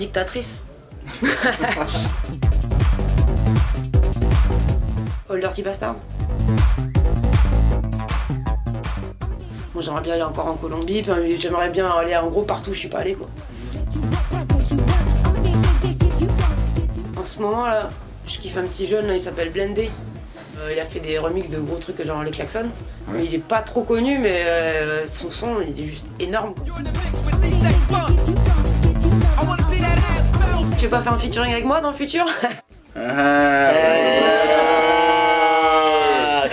dictatrice. Oh, le dirty bastard. Moi j'aimerais bien aller encore en Colombie, puis j'aimerais bien aller en gros partout où je suis pas allé quoi. En ce moment là, je kiffe un petit jeune là, il s'appelle Blendé. Il a fait des remixes de gros trucs genre les klaxons. Ouais. Il est pas trop connu mais son son il est juste énorme. Tu veux pas faire un featuring avec moi dans le futur? Je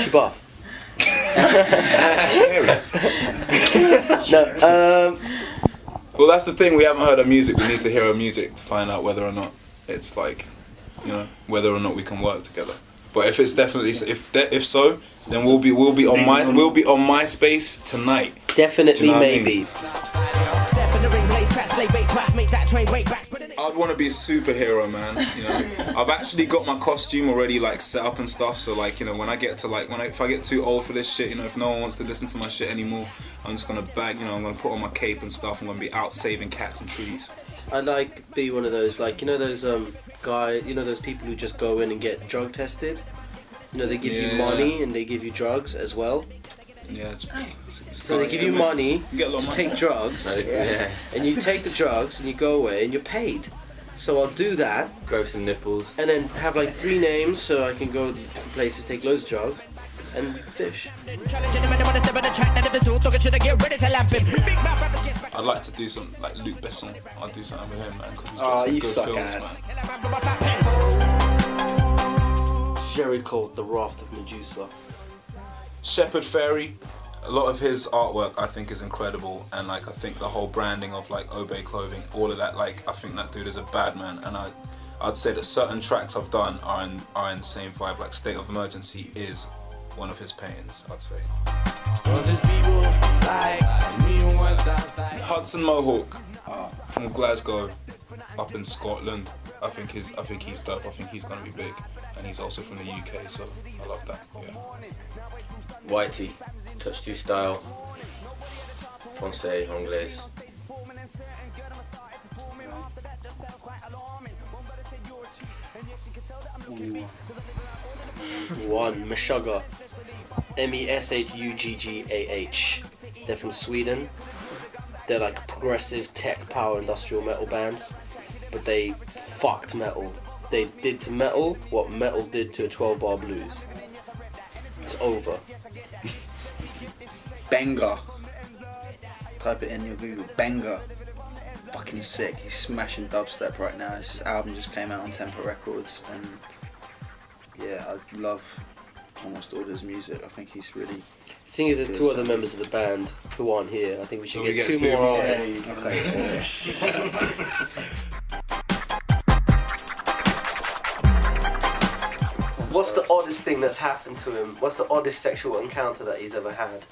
sais pas. No, well, that's the thing. We haven't heard her music. We need to hear her music to find out whether or not it's like, you know, whether or not we can work together. But if it's definitely, if so, then we'll be on MySpace tonight. Definitely, you know maybe. I'd want to be a superhero, man. You know, I've actually got my costume already like set up and stuff. So like, you know, when I get to like, if I get too old for this shit, you know, if no one wants to listen to my shit anymore, I'm just gonna bag, you know, I'm gonna put on my cape and stuff. I'm gonna be out saving cats and trees. I'd like be one of those, like, you know those you know those people who just go in and get drug tested. You know, they give you money and they give you drugs as well. Yeah. So they give you money to take drugs, and you take the drugs and you go away and you're paid. So I'll do that. Grow some nipples. And then have like 3 names so I can go to different places, take loads of drugs, and fish. I'd like to do some like Luc Besson. I'll do something with him, man, because he's got some good films, man. Jerry called The Raft of Medusa. Shepard Fairey, a lot of his artwork I think is incredible, and like I think the whole branding of like Obey Clothing, all of that, like I think that dude is a bad man, and I'd say that certain tracks I've done are in the same vibe. Like State of Emergency is one of his paintings, I'd say. Hudson Mohawk from Glasgow up in Scotland. I think he's dope. I think he's gonna be big, and he's also from the UK, so I love that. Yeah. Whitey, Touch 2 Style, Francais, Anglais. One, Meshuggah. Meshuggah. They're from Sweden. They're like a progressive tech power industrial metal band, but they fucked metal. They did to metal what metal did to a 12-bar blues. It's over. Banger. Type it in your Google. Banger. Fucking sick. He's smashing dubstep right now. His album just came out on Tempo Records, and yeah, I love almost all his music. I think he's really. The thing is, there's 2 other members of the band who aren't here. I think we should get 2 more artists. Okay. What's the oddest thing that's happened to him? What's the oddest sexual encounter that he's ever had?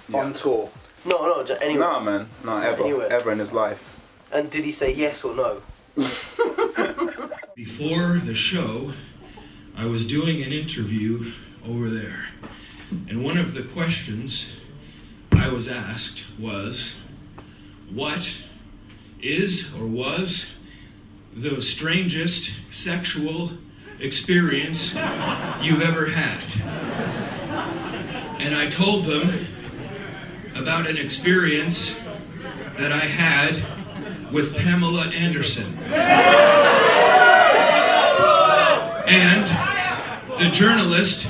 Yeah. On tour? No, just anywhere. Nah, man, not ever, ever in his life. And did he say yes or no? Before the show, I was doing an interview over there, and one of the questions I was asked was, what is or was the strangest sexual experience you've ever had? And I told them about an experience that I had with Pamela Anderson. And the journalist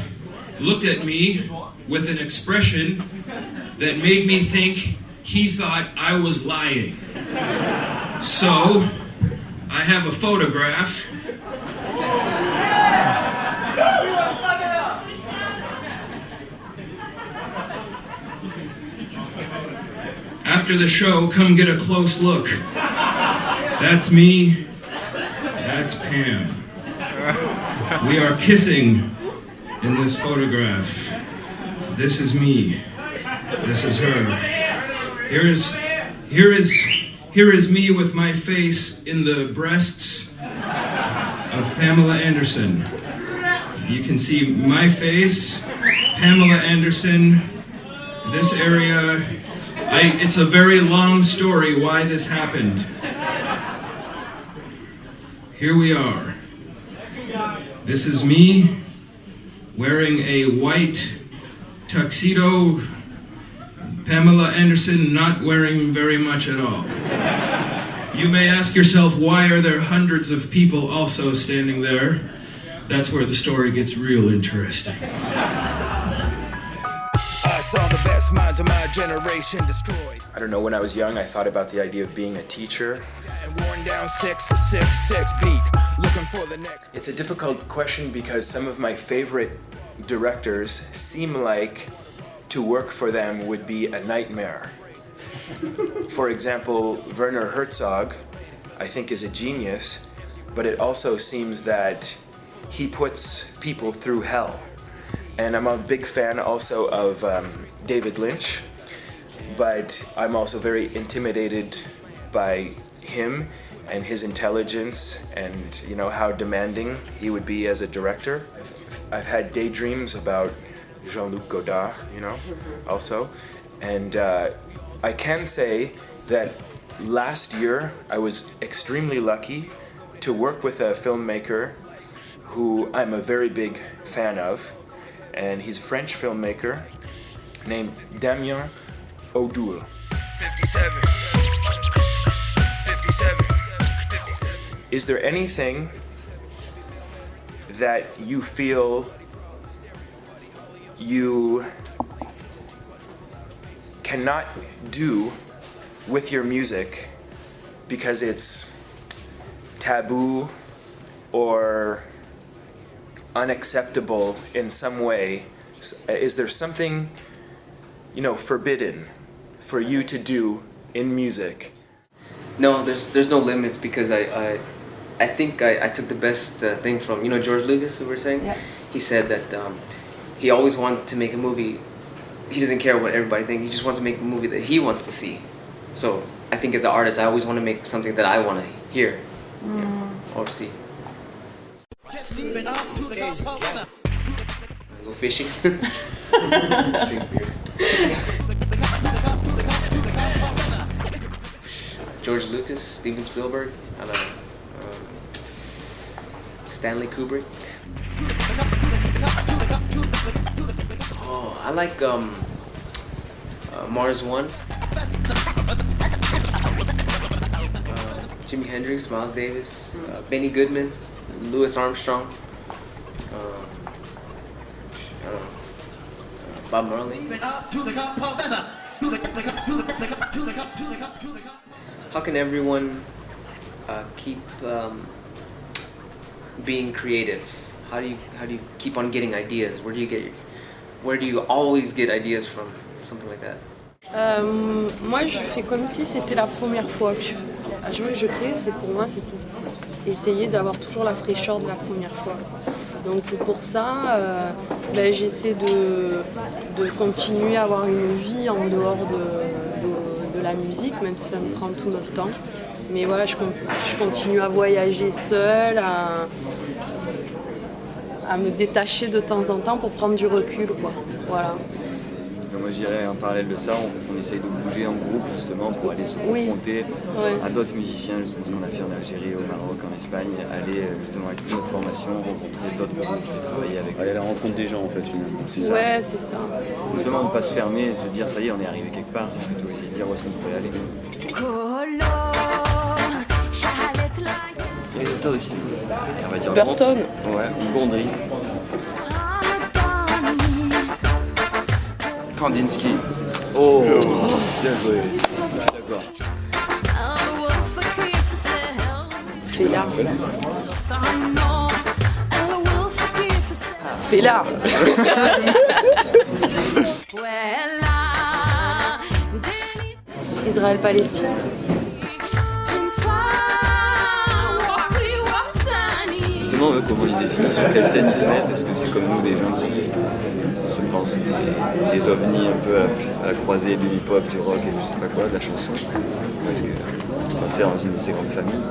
looked at me with an expression that made me think he thought I was lying. So I have a photograph. After the show, come get a close look. That's me. That's Pam. We are kissing in this photograph. This is me. This is her. Here is me with my face in the breasts of Pamela Anderson. You can see my face, Pamela Anderson, this area. It's a very long story why this happened. here we are. This is me wearing a white tuxedo. Pamela Anderson not wearing very much at all. You may ask yourself, why are there hundreds of people also standing there? That's where the story gets real interesting. I saw the best minds of my generation destroyed. I don't know, when I was young, I thought about the idea of being a teacher. And worn down 666 beat, looking for the next. It's a difficult question because some of my favorite directors seem like to work for them would be a nightmare. For example, Werner Herzog, I think, is a genius, but it also seems that he puts people through hell. And I'm a big fan also of David Lynch, but I'm also very intimidated by him and his intelligence and, you know, how demanding he would be as a director. I've had daydreams about Jean-Luc Godard, you know, also. And I can say that last year I was extremely lucky to work with a filmmaker who I'm a very big fan of. And he's a French filmmaker named Damien Odoul. 57. 57. Is there anything that you feel you cannot do with your music because it's taboo or unacceptable in some way? Is there something, you know, forbidden for you to do in music? No, there's no limits because I think I took the best thing from, you know, George Lucas, who we were saying? Yeah. He said that he always wanted to make a movie. He doesn't care what everybody thinks. He just wants to make a movie that he wants to see. So I think as an artist, I always want to make something that I want to hear or see. Go fishing. George Lucas, Steven Spielberg, Stanley Qbert. Oh, I like Mars One. Jimi Hendrix, Miles Davis, Benny Goodman, Louis Armstrong. I don't know, Bob Marley. How can everyone keep being creative? How do you keep on getting ideas? Where do you always get ideas from? Something like that. Moi, je fais comme si c'était la première fois que à chaque fois que je crée, c'est pour moi, c'est tout. Essayer d'avoir toujours la fraîcheur de la première fois. Donc pour ça, j'essaie de continuer à avoir une vie en dehors de la musique, même si ça me prend tout notre temps. Mais voilà, je continue à voyager seule, à me détacher de temps en temps pour prendre du recul, quoi. Voilà. Moi je dirais en parallèle de ça, on essaye de bouger en groupe justement pour aller se confronter à d'autres musiciens, justement ce qu'on a fait en Algérie, au Maroc, en Espagne, aller justement avec notre formation, rencontrer d'autres groupes et travailler avec. Aller à la rencontre des gens en fait finalement. C'est ça. Ouais, c'est ça. Justement ne pas se fermer et se dire ça y est on est arrivé quelque part, c'est plutôt essayer de dire où est-ce qu'on pourrait aller. Il y a une auteur aussi, on va dire Burton. Ouais, Gondry. Kandinsky. Oh, bien joué. D'accord. Fela. Fela. Israël-Palestine. Justement, eux, comment ils définissent sur quelle scène ils se mettent? Est-ce que c'est comme nous, des gens qui se pensent des ovnis un peu à la croisée du hip-hop, du rock et je sais pas quoi, de la chanson? Est-ce que ça sert dans une de ces grandes familles?